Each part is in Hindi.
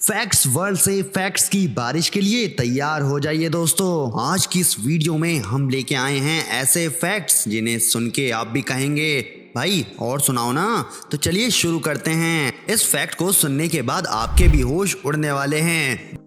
फैक्ट्स वर्ल्ड से फैक्ट्स की बारिश के लिए तैयार हो जाइए दोस्तों। आज की इस वीडियो में हम लेके आए हैं ऐसे फैक्ट्स जिन्हें सुन के आप भी कहेंगे भाई और सुनाओ ना। तो चलिए शुरू करते हैं। इस फैक्ट को सुनने के बाद आपके भी होश उड़ने वाले हैं।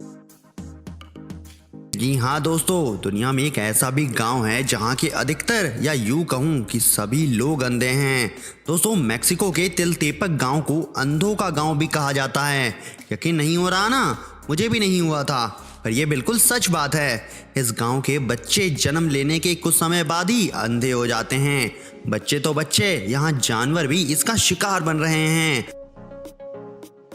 जी हाँ दोस्तों, दुनिया में एक ऐसा भी गांव है जहां के अधिकतर या यूं कहूं कि सभी लोग अंधे हैं। दोस्तों, मैक्सिको के तिलतेपक गांव को अंधों का गांव भी कहा जाता है। यकीन नहीं हो रहा ना? मुझे भी नहीं हुआ था, पर यह बिल्कुल सच बात है। इस गांव के बच्चे जन्म लेने के कुछ समय बाद ही अंधे हो जाते हैं। बच्चे तो बच्चे, यहाँ जानवर भी इसका शिकार बन रहे हैं।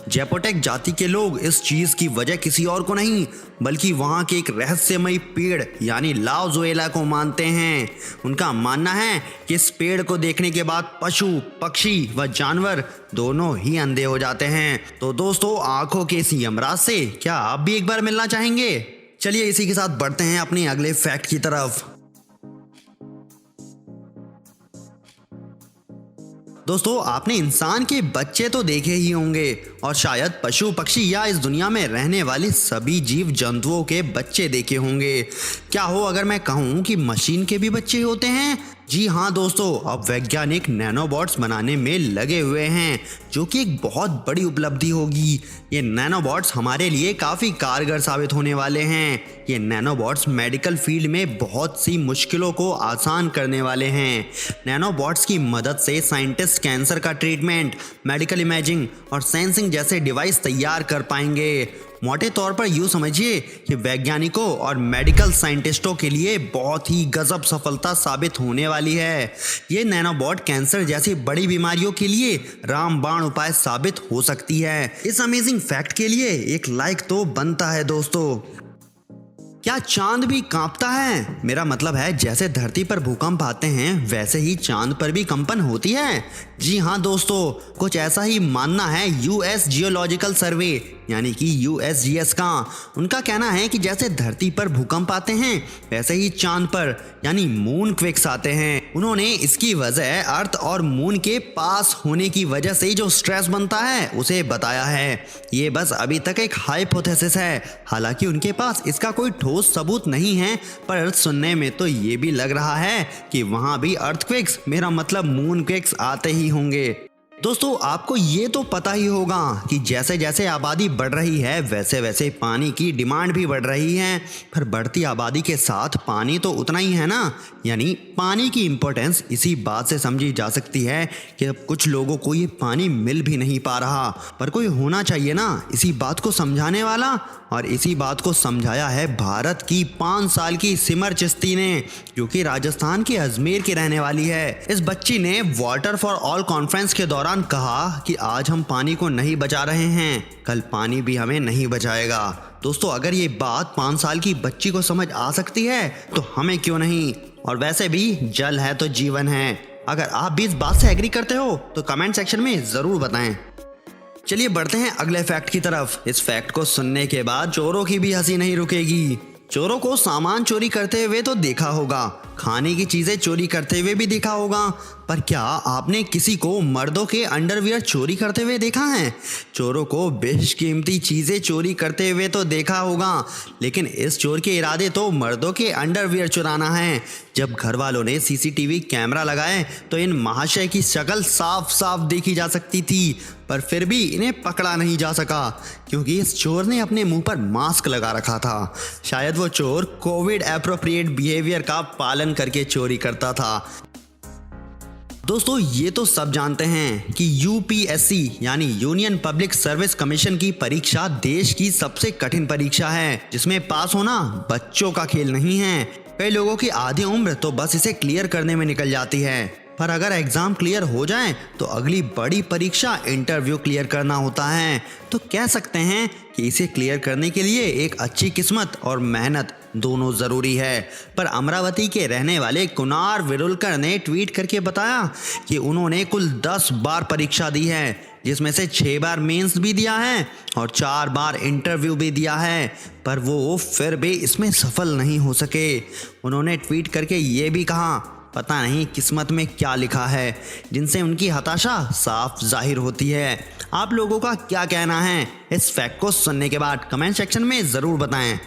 जैपोटेक जाति के लोग इस चीज की वजह किसी और को नहीं बल्कि वहां के एक रहस्यमयी पेड़ यानी लाओजुएला को मानते हैं। उनका मानना है कि इस पेड़ को देखने के बाद पशु, पक्षी व जानवर दोनों ही अंधे हो जाते हैं। तो दोस्तों, आंखों के इस यमराज से क्या आप भी एक बार मिलना चाहेंगे? चलिए इसी के साथ बढ़ते हैं अपने अगले फैक्ट की तरफ। दोस्तों, आपने इंसान के बच्चे तो देखे ही होंगे और शायद पशु पक्षी या इस दुनिया में रहने वाले सभी जीव जंतुओं के बच्चे देखे होंगे। क्या हो अगर मैं कहूँ कि मशीन के भी बच्चे होते हैं? जी हाँ दोस्तों, अब वैज्ञानिक नैनोबॉट्स बनाने में लगे हुए हैं, जो कि एक बहुत बड़ी उपलब्धि होगी। ये नैनोबॉट्स हमारे लिए काफ़ी कारगर साबित होने वाले हैं। ये नैनोबॉट्स मेडिकल फील्ड में बहुत सी मुश्किलों को आसान करने वाले हैं। नैनोबॉट्स की मदद से साइंटिस्ट कैंसर का ट्रीटमेंट, मेडिकल इमेजिंग और सेंसिंग जैसे डिवाइस तैयार कर पाएंगे। मोटे तौर पर यूँ समझिए कि वैज्ञानिकों और मेडिकल साइंटिस्टों के लिए बहुत ही गजब सफलता साबित होने वाली है। ये नैनोबॉट कैंसर जैसी बड़ी बीमारियों के लिए रामबाण उपाय साबित हो सकती है। इस अमेजिंग फैक्ट के लिए एक लाइक तो बनता है दोस्तों। क्या चांद भी कांपता है? मेरा मतलब है जैसे धरती पर भूकंप आते हैं वैसे ही चांद पर भी कंपन होती है। जी हाँ दोस्तों, कुछ ऐसा ही मानना है यूएस जियोलॉजिकल सर्वे यानी कि यूएसजीएस का। उनका कहना है कि जैसे धरती पर भूकंप आते हैं वैसे ही चांद पर यानी मून क्विक्स आते हैं। उन्होंने इसकी वजह अर्थ और मून के पास होने की वजह से जो स्ट्रेस बनता है उसे बताया है। ये बस अभी तक एक हाइपोथेसिस है, हालांकि उनके पास इसका कोई ठोस सबूत नहीं है, पर सुनने में तो ये भी लग रहा है कि वहां भी अर्थक्वेक्स, मेरा मतलब मून क्विक्स आते ही होंगे। दोस्तों, आपको ये तो पता ही होगा कि जैसे जैसे आबादी बढ़ रही है वैसे वैसे पानी की डिमांड भी बढ़ रही है। पर बढ़ती आबादी के साथ पानी तो उतना ही है ना। यानी पानी की इम्पोर्टेंस इसी बात से समझी जा सकती है कि अब कुछ लोगों को ये पानी मिल भी नहीं पा रहा, पर कोई होना चाहिए ना इसी बात को समझाने वाला। और इसी बात को समझाया है भारत की 5 साल की सिमर चिश्ती ने, जो कि राजस्थान के अजमेर की रहने वाली है। इस बच्ची ने वाटर फॉर ऑल कॉन्फ्रेंस के दौरान कहा कि आज हम पानी को नहीं बचा रहे हैं, कल पानी भी हमें नहीं बचाएगा। दोस्तों, अगर ये बात 5 साल की बच्ची को समझ आ सकती है तो हमें क्यों नहीं। और वैसे भी जल है तो जीवन है। अगर आप भी इस बात से एग्री करते हो तो कमेंट सेक्शन में जरूर बताएं। चलिए बढ़ते हैं अगले फैक्ट की तरफ। इस फैक्ट को सुनने के बाद चोरों की भी हंसी नहीं रुकेगी। चोरों को सामान चोरी करते हुए तो देखा होगा, खाने की चीजें चोरी करते हुए भी देखा होगा, पर क्या आपने किसी को मर्दों के अंडरवियर चोरी करते हुए देखा है? चोरों को बेशकीमती चीजें चोरी करते हुए तो देखा होगा, लेकिन इस चोर के इरादे तो मर्दों के अंडरवियर चुराना है। जब घर वालों ने सीसीटीवी कैमरा लगाए तो इन महाशय की शक्ल साफ साफ देखी जा सकती थी, पर फिर भी इन्हें पकड़ा नहीं जा सका क्योंकि इस चोर ने अपने मुंह पर मास्क लगा रखा था। शायद वो चोर कोविड एप्रोप्रिएट बिहेवियर का पालन करके चोरी करता था। दोस्तों, ये तो सब जानते हैं कि यूपीएससी यानी यूनियन पब्लिक सर्विस कमीशन की परीक्षा देश की सबसे कठिन परीक्षा है, जिसमें पास होना बच्चों का खेल नहीं है। कई लोगों की आधी उम्र तो बस इसे क्लियर करने में निकल जाती है, पर अगर एग्जाम क्लियर हो जाए तो अगली बड़ी परीक्षा इंटरव्यू क्लियर करना होता है। तो कह सकते हैं कि इसे क्लियर करने के लिए एक अच्छी किस्मत और मेहनत दोनों जरूरी है। पर अमरावती के रहने वाले कुनार विरुलकर ने ट्वीट करके बताया कि उन्होंने कुल 10 बार परीक्षा दी है, जिसमें से 6 बार मेंस भी दिया है और 4 बार इंटरव्यू भी दिया है, पर वो फिर भी इसमें सफल नहीं हो सके। उन्होंने ट्वीट करके ये भी कहा पता नहीं किस्मत में क्या लिखा है, जिनसे उनकी हताशा साफ जाहिर होती है। आप लोगों का क्या कहना है इस फैक्ट को सुनने के बाद? कमेंट सेक्शन में ज़रूर बताएं।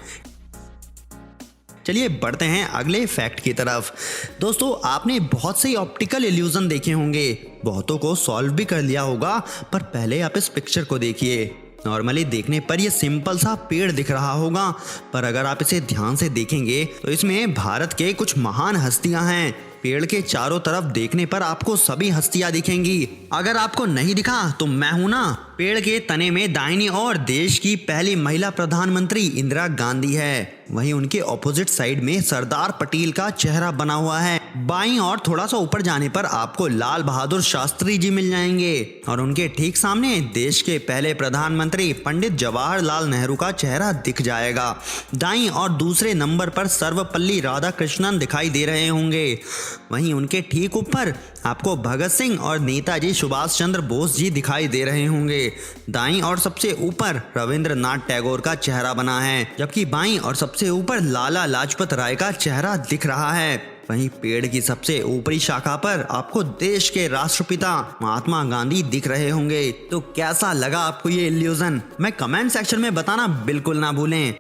चलिए बढ़ते हैं अगले फैक्ट की तरफ। दोस्तों, आपने बहुत से ऑप्टिकल इल्यूजन देखे होंगे, बहुतों को सॉल्व भी कर लिया होगा, पर पहले आप इस पिक्चर को देखिए। नॉर्मली देखने पर यह सिंपल सा पेड़ दिख रहा होगा, पर अगर आप इसे ध्यान से देखेंगे तो इसमें भारत के कुछ महान हस्तियां हैं। पेड़ के चारों तरफ देखने पर आपको सभी हस्तियां दिखेंगी। अगर आपको नहीं दिखा तो मैं हूं ना। पेड़ के तने में दाहिनी ओर देश की पहली महिला प्रधानमंत्री इंदिरा गांधी है। वहीं उनके ऑपोजिट साइड में सरदार पटेल का चेहरा बना हुआ है। बाईं और थोड़ा सा ऊपर जाने पर आपको लाल बहादुर शास्त्री जी मिल जाएंगे और उनके ठीक सामने देश के पहले प्रधानमंत्री पंडित जवाहरलाल नेहरू का चेहरा दिख जाएगा। दाईं और दूसरे नंबर पर सर्वपल्ली राधाकृष्णन दिखाई दे रहे होंगे। वहीं उनके ठीक ऊपर आपको भगत सिंह और नेताजी सुभाष चंद्र बोस जी दिखाई दे रहे होंगे। दाईं और सबसे ऊपर रविंद्रनाथ टैगोर का चेहरा बना है, जबकि बाईं और सबसे ऊपर लाला लाजपत राय का चेहरा दिख रहा है। वहीं पेड़ की सबसे ऊपरी शाखा पर आपको देश के राष्ट्रपिता महात्मा गांधी दिख रहे होंगे। तो कैसा लगा आपको ये इल्यूजन? मैं कमेंट सेक्शन में बताना बिल्कुल ना भूलें।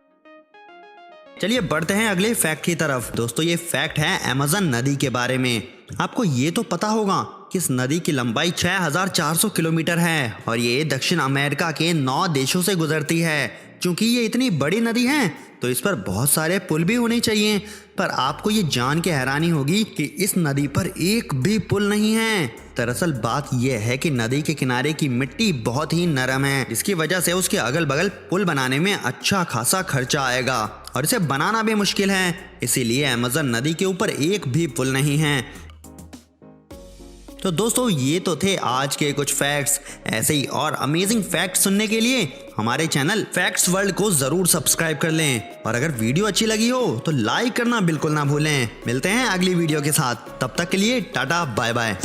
चलिए बढ़ते हैं अगले फैक्ट की तरफ। दोस्तों, ये फैक्ट है अमेज़न नदी के बारे में। आपको ये तो पता होगा कि इस नदी की लंबाई 6400 किलोमीटर है और ये दक्षिण अमेरिका के 9 देशों से गुजरती है। क्योंकि ये इतनी बड़ी नदी है तो इस पर बहुत सारे पुल भी होने चाहिए, पर आपको ये जान के हैरानी होगी कि इस नदी पर एक भी पुल नहीं है। दरअसल बात यह है कि नदी के किनारे की मिट्टी बहुत ही नरम है, जिसकी वजह से उसके अगल बगल पुल बनाने में अच्छा खासा खर्चा आएगा और इसे बनाना भी मुश्किल है। इसीलिए अमेज़न नदी के ऊपर एक भी पुल नहीं है। तो दोस्तों, ये तो थे आज के कुछ फैक्ट्स। ऐसे ही और अमेजिंग फैक्ट्स सुनने के लिए हमारे चैनल फैक्ट्स वर्ल्ड को जरूर सब्सक्राइब कर लें और अगर वीडियो अच्छी लगी हो तो लाइक करना बिल्कुल ना भूलें। मिलते हैं अगली वीडियो के साथ, तब तक के लिए टाटा बाय बाय।